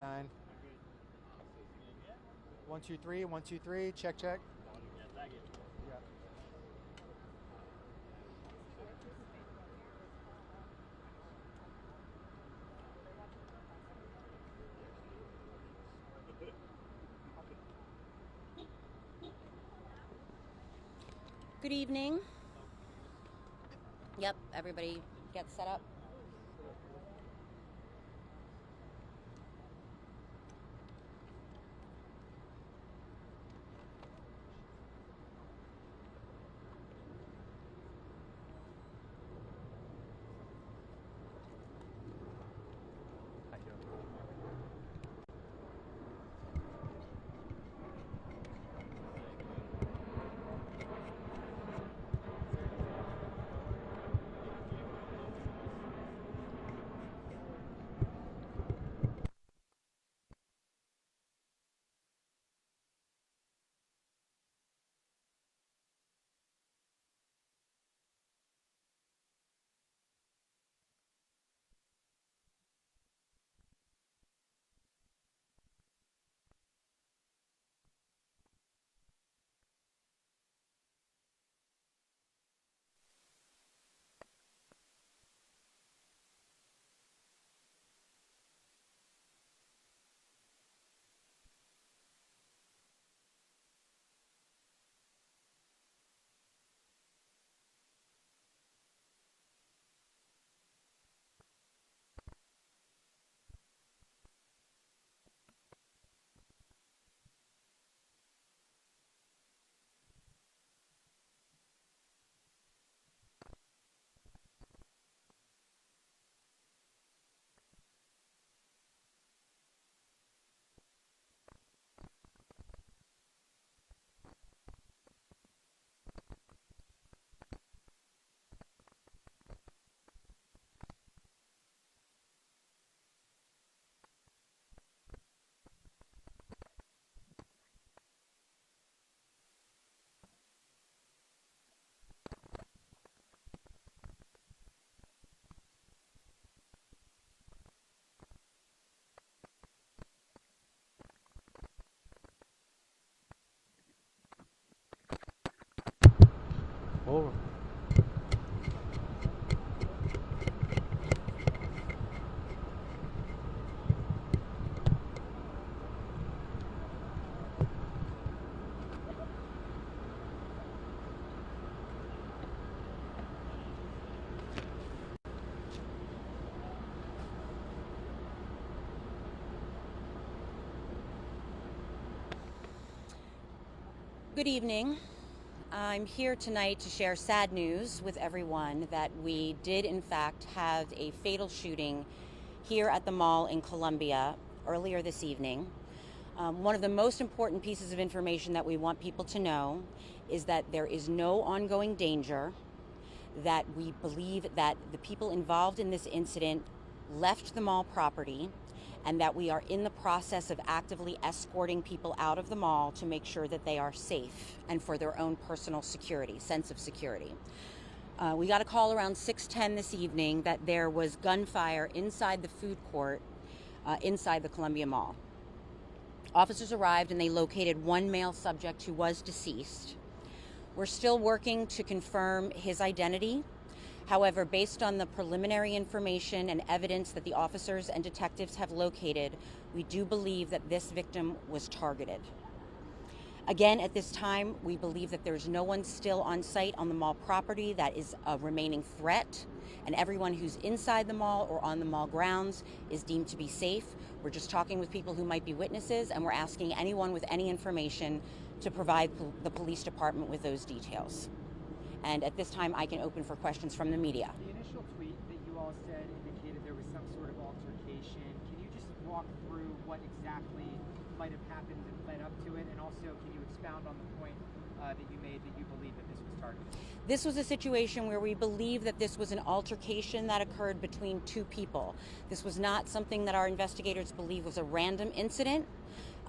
Nine. 1 2 3 1 2 3 check check. Yeah. Good evening. Yep, everybody get set up. Oh. Good evening. I'm here tonight to share sad news with everyone that we did in fact have a fatal shooting here at the mall in Columbia earlier this evening. One of the most important pieces of information that we want people to know is that there is no ongoing danger, that we believe that the people involved in this incident left the mall property, and that we are in the process of actively escorting people out of the mall to make sure that they are safe and for their own personal security, sense of security. We got a call around 6:10 this evening that there was gunfire inside the food court inside the Columbia Mall. Officers arrived and they located one male subject who was deceased. We're still working to confirm his identity. However, based on the preliminary information and evidence that the officers and detectives have located, we do believe that this victim was targeted. Again, at this time, we believe that there's no one still on site on the mall property that is a remaining threat, and everyone who's inside the mall or on the mall grounds is deemed to be safe. We're just talking with people who might be witnesses, and we're asking anyone with any information to provide the police department with those details. And at this time, I can open for questions from the media. The initial tweet that you all said indicated there was some sort of altercation. Can you just walk through what exactly might have happened that led up to it? And also, can you expound on the point that you made that you believe that this was targeted? This was a situation where we believe that this was an altercation that occurred between two people. This was not something that our investigators believe was a random incident.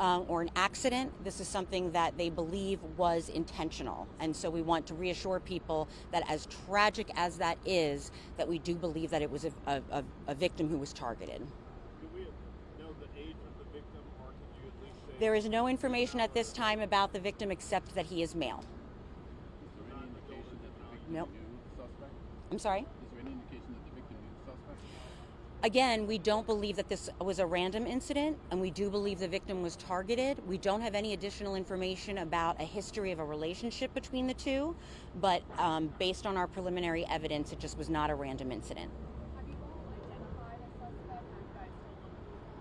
Or an accident. This is something that they believe was intentional. And so we want to reassure people that as tragic as that is, that we do believe that it was a victim who was targeted. Do we know the age of the There is no information at this time about the victim except that he is male. Is there any indication that the victim Nope. knew the suspect? I'm sorry? Is there any indication that the victim knew the suspect? Again, we don't believe that this was a random incident, and we do believe the victim was targeted. We don't have any additional information about a history of a relationship between the two, but based on our preliminary evidence, it just was not a random incident. Have you all identified a suspect? Are you guys still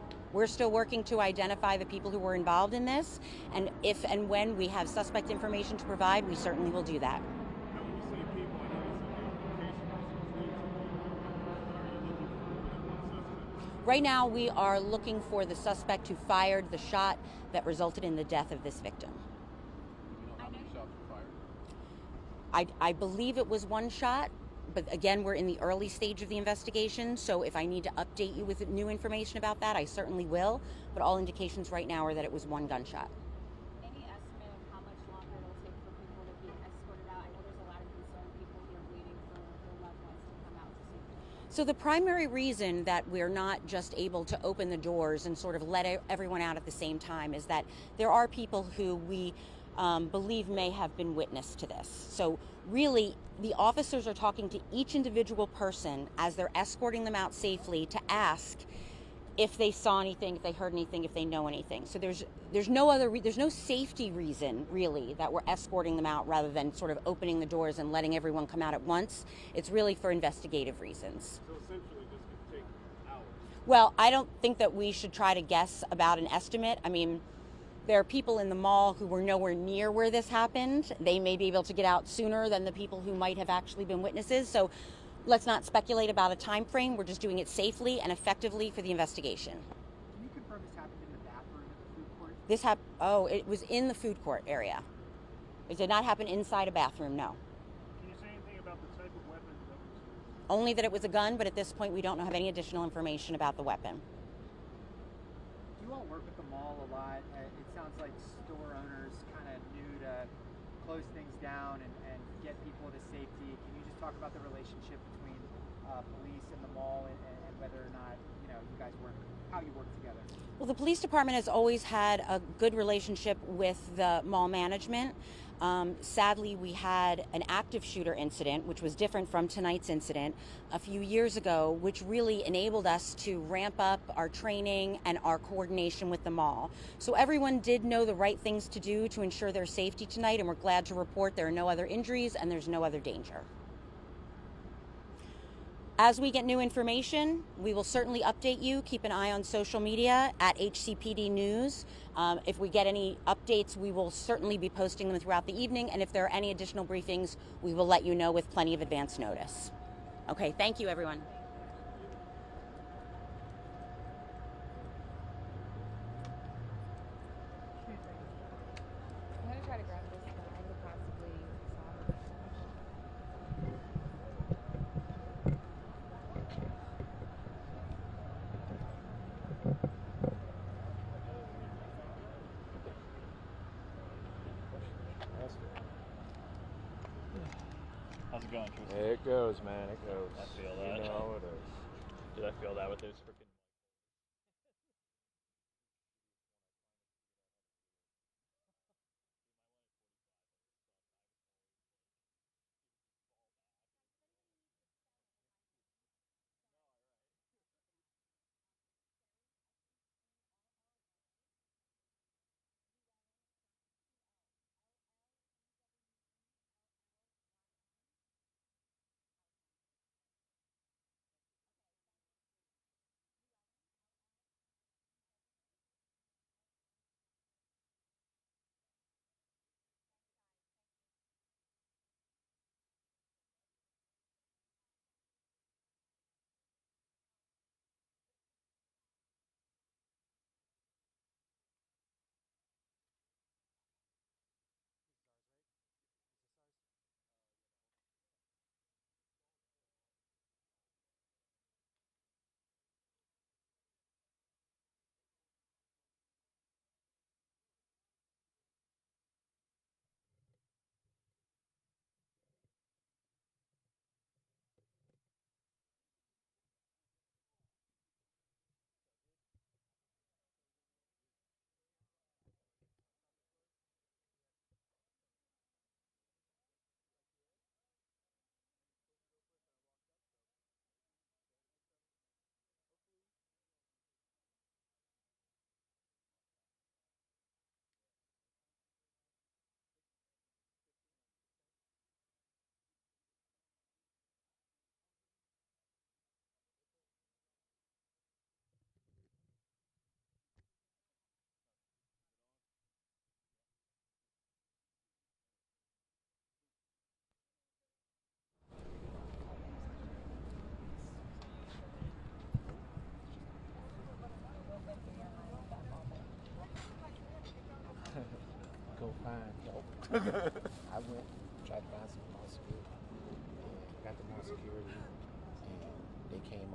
looking? We're still working to identify the people who were involved in this, and if and when we have suspect information to provide, we certainly will do that. Now, when you say people, I know you said the location was between two people. Are you looking for more than one suspect? Right now, we are looking for the suspect who fired the shot that resulted in the death of this victim. Do we know how many shots were fired? I believe it was one shot, but again, we're in the early stage of the investigation, so if I need to update you with new information about that, I certainly will, but all indications right now are that it was one gunshot. Any estimate of how much longer it'll take for people to be escorted out? I know there's a lot of concerned people here waiting for their loved ones to come out to see them. So the primary reason that we're not just able to open the doors and sort of let everyone out at the same time is that there are people who we believe may have been witness to this. So really, the officers are talking to each individual person as they're escorting them out safely to ask if they saw anything, if they heard anything, if they know anything. So there's no safety reason really that we're escorting them out rather than sort of opening the doors and letting everyone come out at once. It's really for investigative reasons. So essentially, this could take hours. Well, I don't think that we should try to guess about an estimate. I mean, there are people in the mall who were nowhere near where this happened. They may be able to get out sooner than the people who might have actually been witnesses. So let's not speculate about a time frame. We're just doing it safely and effectively for the investigation. Can you confirm this happened in the bathroom at the food court? It was in the food court area. It did not happen inside a bathroom, no. Can you say anything about the type of weapon that was used? Only that it was a gun, but at this point we don't have any additional information about the weapon. Do you all work with the mall a lot? It sounds like store owners kind of knew to close things down and get people to safety. Can you just talk about the relationship between police and the mall and whether or not you guys work, how you work together? Well, the police department has always had a good relationship with the mall management. Sadly, we had an active shooter incident, which was different from tonight's incident, a few years ago, which really enabled us to ramp up our training and our coordination with the mall. So everyone did know the right things to do to ensure their safety tonight, and we're glad to report there are no other injuries and there's no other danger. As we get new information, we will certainly update you. Keep an eye on social media at HCPD News. If we get any updates, we will certainly be posting them throughout the evening. And if there are any additional briefings, we will let you know with plenty of advance notice. Okay, thank you, everyone. I'm gonna try to grab this, but I could possibly solve it. How's it going, Tristan? It goes, man. It goes. I feel that. You know it is. Did I feel that with those freaking? I went, tried to find some more security, and got the more security, and they came